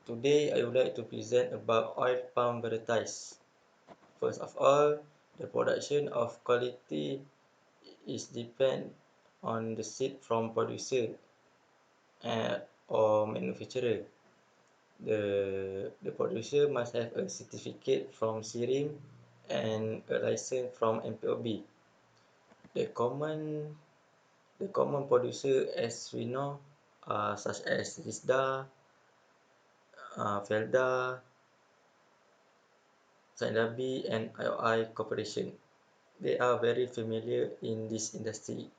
Today I would like to present about oil palm varieties. First of all, the production of quality is depend on the seed from producer or manufacturer. The producer must have a certificate from SIRIM and a license from MPOB. The common the common producer as we know such as Risda, Felda, Sainabi and IOI Corporation. They are very familiar in this industry.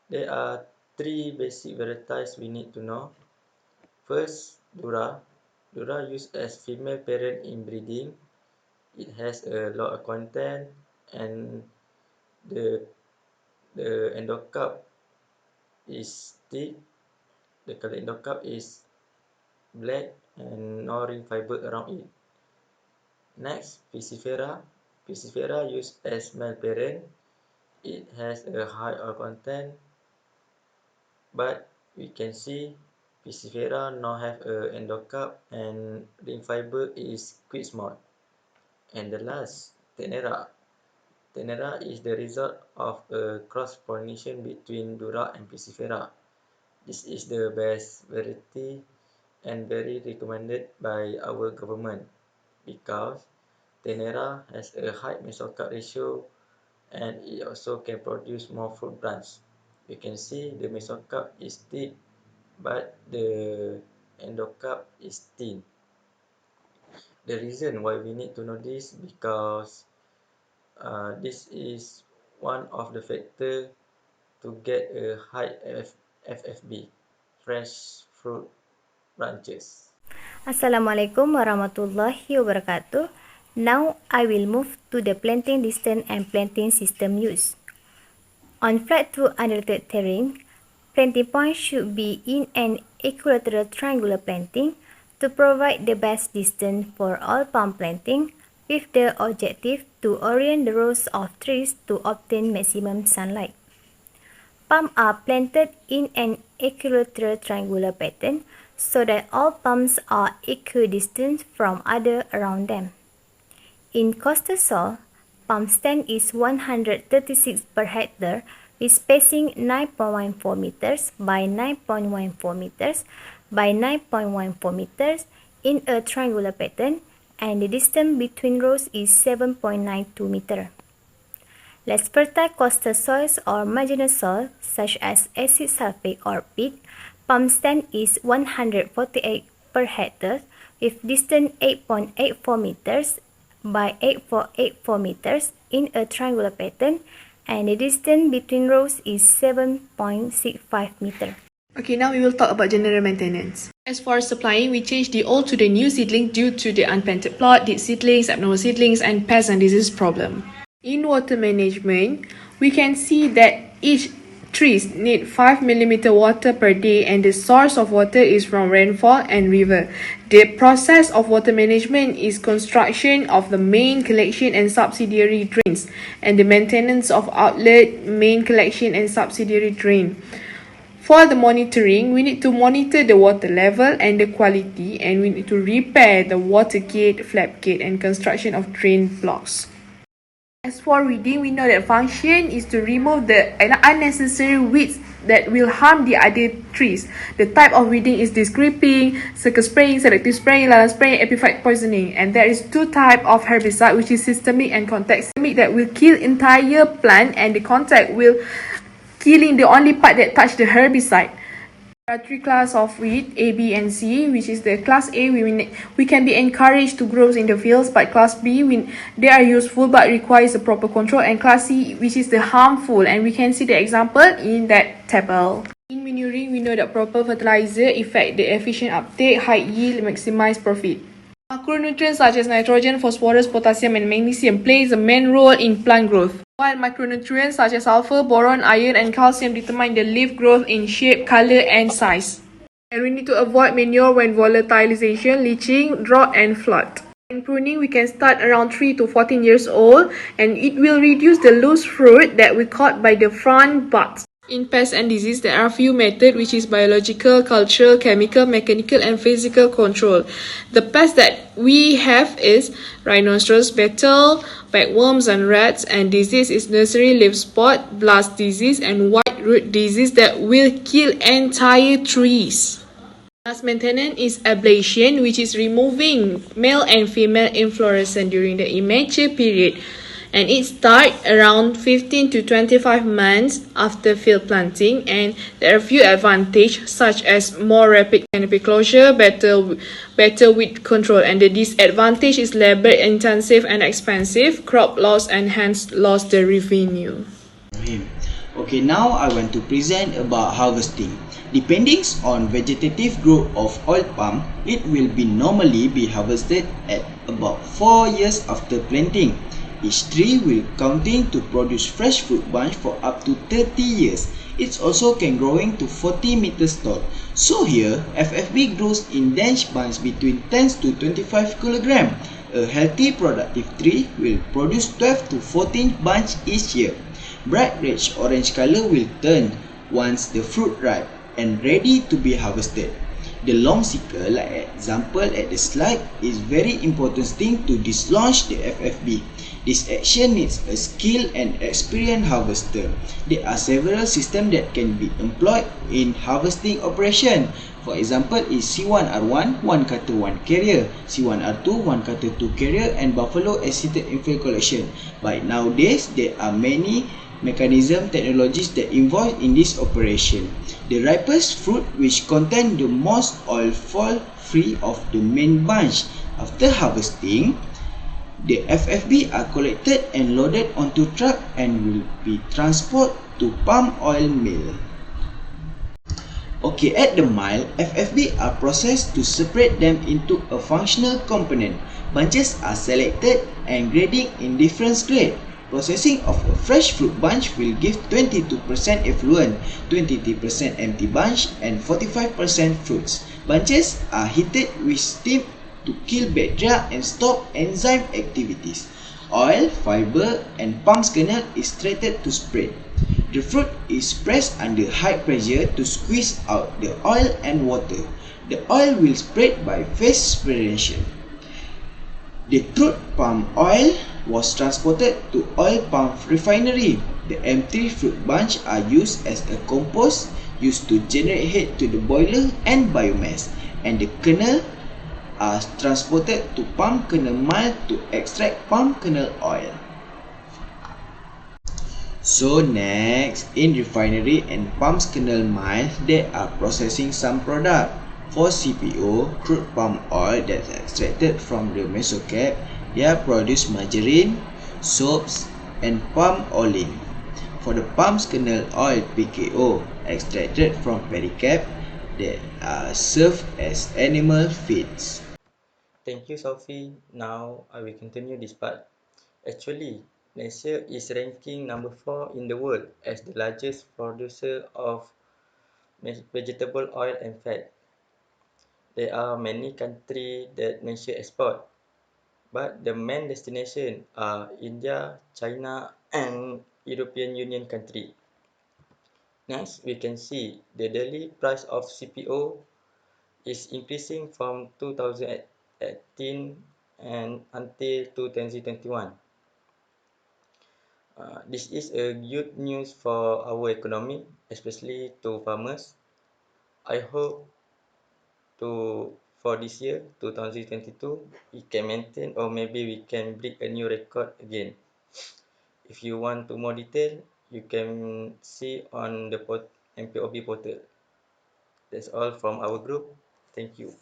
There are three basic varieties we need to know. First, Dura. Dura used as female parent in breeding. It has a lot of content and the the endocarp is thick. The color endocarp is black and no ring fiber around it. Next, Piscifera. Piscifera used as male parent. It has a high oil content, but we can see Piscifera now have a endocarp and ring fiber is quite small. And the last, Tenera. Tenera is the result of a cross-pollination between Dura and Piscifera. This is the best variety and very recommended by our government because Tenera has a high mesocarp ratio and it also can produce more fruit branch. You can see the mesocarp is thick but the endocarp is thin. The reason why we need to know this because this is one of the factor to get a high FFB, fresh fruit branches. Assalamualaikum warahmatullahi wabarakatuh. Now I will move to the planting distance and planting system use. On flat to undilated terrain, planting point should be in an equilateral triangular planting to provide the best distance for all palm planting with the objective to orient the rows of trees to obtain maximum sunlight. Palms are planted in an equilateral triangular pattern so that all palms are equidistant from other around them. In coastal soil, palm stand is 136 per hectare with spacing 9.14 meters by 9.14 meters by 9.14 meters in a triangular pattern, and the distance between rows is 7.92 meter. Less fertile coastal soils or marginal soil such as acid sulfate or peat, palm stand is 148 per hectare with distance 8.84 meters by 8.84 meters in a triangular pattern, and the distance between rows is 7.65 meter. Okay, now we will talk about general maintenance. As for supplying, we changed the old to the new seedling due to the unplanted plot, dead seedlings, abnormal seedlings, and pest and disease problem. In water management, we can see that each trees need 5 mm water per day and the source of water is from rainfall and river. The process of water management is construction of the main collection and subsidiary drains and the maintenance of outlet, main collection and subsidiary drain. For the monitoring, we need to monitor the water level and the quality, and we need to repair the water gate, flap gate and construction of drain blocks. As for weeding, we know that function is to remove the unnecessary weeds that will harm the other trees. The type of weeding is disc creeping, circle spraying, selective spraying, lala spraying, epiphyte poisoning. And there is two types of herbicide, which is systemic and contact. Systemic that will kill entire plant, and the contact will killing the only part that touch the herbicide. There are three classes of weed, A, B, and C, which is the class A, we can be encouraged to grow in the fields, but class B, they are useful but requires a proper control, and class C, which is the harmful, and we can see the example in that table. In manuring, we know that proper fertilizer affect the efficient uptake, high yield, maximize profit. Macronutrients such as nitrogen, phosphorus, potassium, and magnesium plays a main role in plant growth, while micronutrients such as sulfur, boron, iron, and calcium determine the leaf growth in shape, color, and size. And we need to avoid manure when volatilization, leaching, drought, and flood. In pruning, we can start around 3 to 14 years old, and it will reduce the loose fruit that we caught by the front buds. In pest and disease, there are few methods, which is biological, cultural, chemical, mechanical, and physical control. The pest that we have is rhinoceros beetle, bagworms and rats, and disease is nursery leaf spot, blast disease, and white root disease that will kill entire trees. Last maintenance is ablation, which is removing male and female inflorescence during the immature period, and it starts around 15 to 25 months after field planting, and there are a few advantages such as more rapid canopy closure, better weed control, and the disadvantage is labor intensive and expensive, crop loss, and hence lost the revenue. Okay, now I want to present about harvesting. Depending on vegetative growth of oil palm, it will normally be harvested at about 4 years after planting. Each tree will continue to produce fresh fruit bunch for up to 30 years. It also can growing to 40 meters tall. So here, FFB grows in dense bunch between 10 to 25 kg. A healthy productive tree will produce 12 to 14 bunch each year. Bright rich orange color will turn once the fruit ripe and ready to be harvested. The long sickle, like example at the slide, is very important thing to dislodge the FFB. This action needs a skilled and experienced harvester. There are several systems that can be employed in harvesting operation. For example, is C1R1, 1 cutter 1 carrier, C1R2, 1 cutter 2 carrier, and buffalo assisted infill collection. But nowadays, there are many mechanism technologies that involved in this operation. The ripest fruit which contain the most oil fall free of the main bunch. After harvesting, the FFB are collected and loaded onto truck and will be transported to palm oil mill. Okay, at the mill, FFB are processed to separate them into a functional component. Bunches are selected and grading in different grades. Processing of a fresh fruit bunch will give 22% effluent, 23% empty bunch, and 45% fruits. Bunches are heated with steam to kill bacteria and stop enzyme activities. Oil, fiber, and palm kernel is treated to spread. The fruit is pressed under high pressure to squeeze out the oil and water. The oil will spread by phase separation. The crude palm oil was transported to oil palm refinery. The empty fruit bunch are used as a compost used to generate heat to the boiler and biomass, and the kernel are transported to palm kernel mill to extract palm kernel oil. So next, in refinery and palm kernel mill, they are processing some product. For CPO, crude palm oil that's extracted from the mesocap, they are produce margarine, soaps, and palm oil. For the palm kernel oil PKO, extracted from pedicap, they are served as animal feeds. Thank you, Sophie. Now I will continue this part. Actually, Malaysia is ranking number 4 in the world as the largest producer of vegetable oil and fat. There are many countries that Malaysia export, but the main destination are India, China, and European Union country. Next, we can see the daily price of CPO is increasing from 2018 and until 2021. This is a good news for our economy, especially to farmers. I hope for this year, 2022, we can maintain or maybe we can break a new record again. If you want to more detail, you can see on the MPOB portal. That's all from our group. Thank you.